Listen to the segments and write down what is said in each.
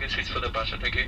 cabin seats for departure. Thank you.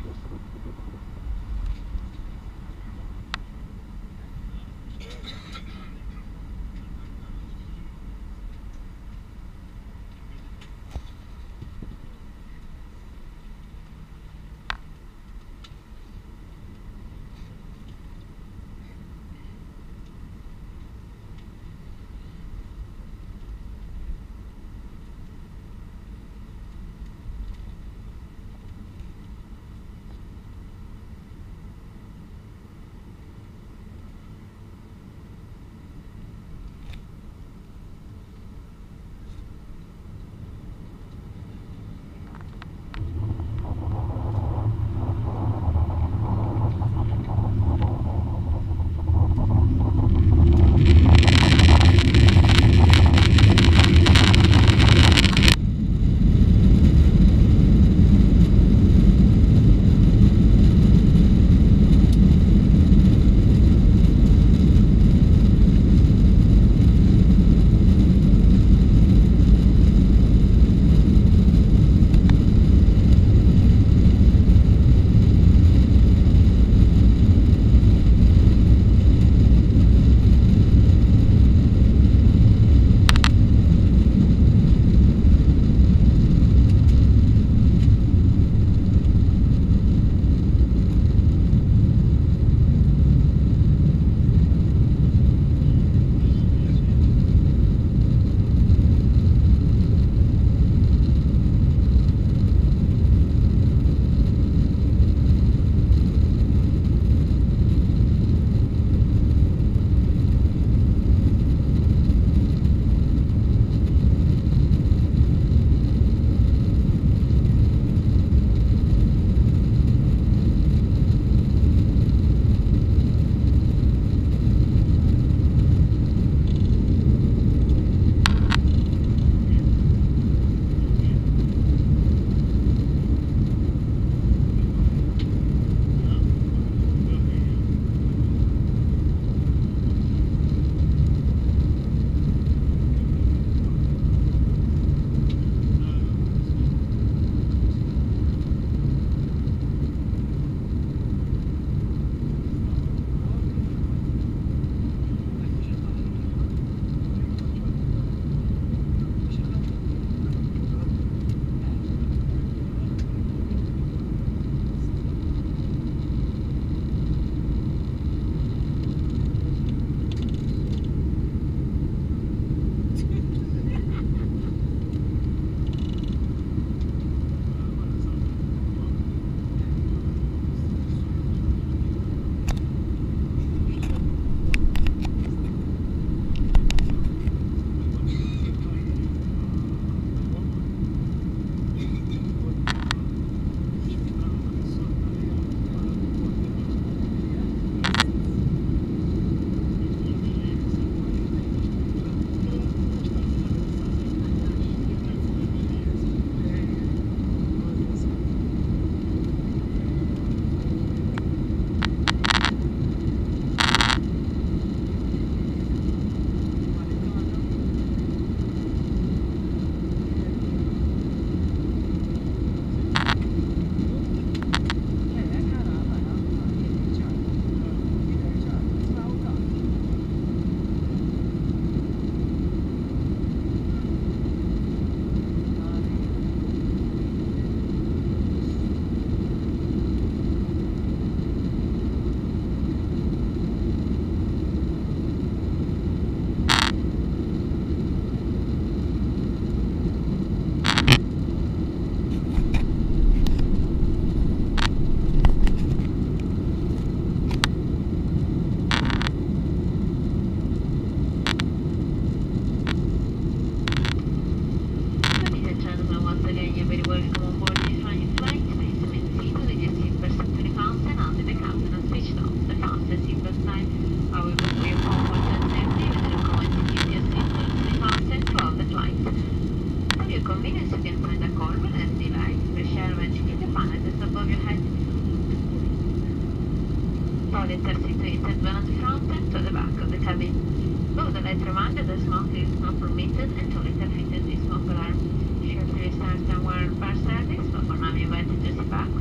Toilet situated one at the front and to the back of the cabin. Both the light reminder that smoking is not permitted and toilet are fitted with smoke alarm. Shortly restart our bar service, but for now you invited to sit back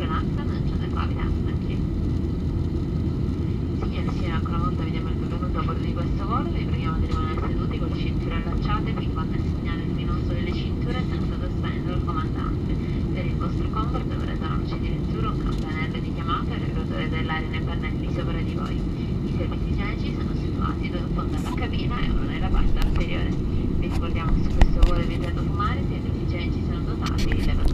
di questo volo vi preghiamo di rimanere seduti con le cinture allacciate fin quando il segnale luminoso delle cinture sia stato spento dal comandante. Per il vostro comfort dovrete una luce di lettura, un campanello di chiamata e le rotelle dell'aria nei pannelli sopra di voi. I servizi igienici sono situati due in fondo alla cabina e uno nella parte anteriore. Vi ricordiamo che su questo volo è vietato fumare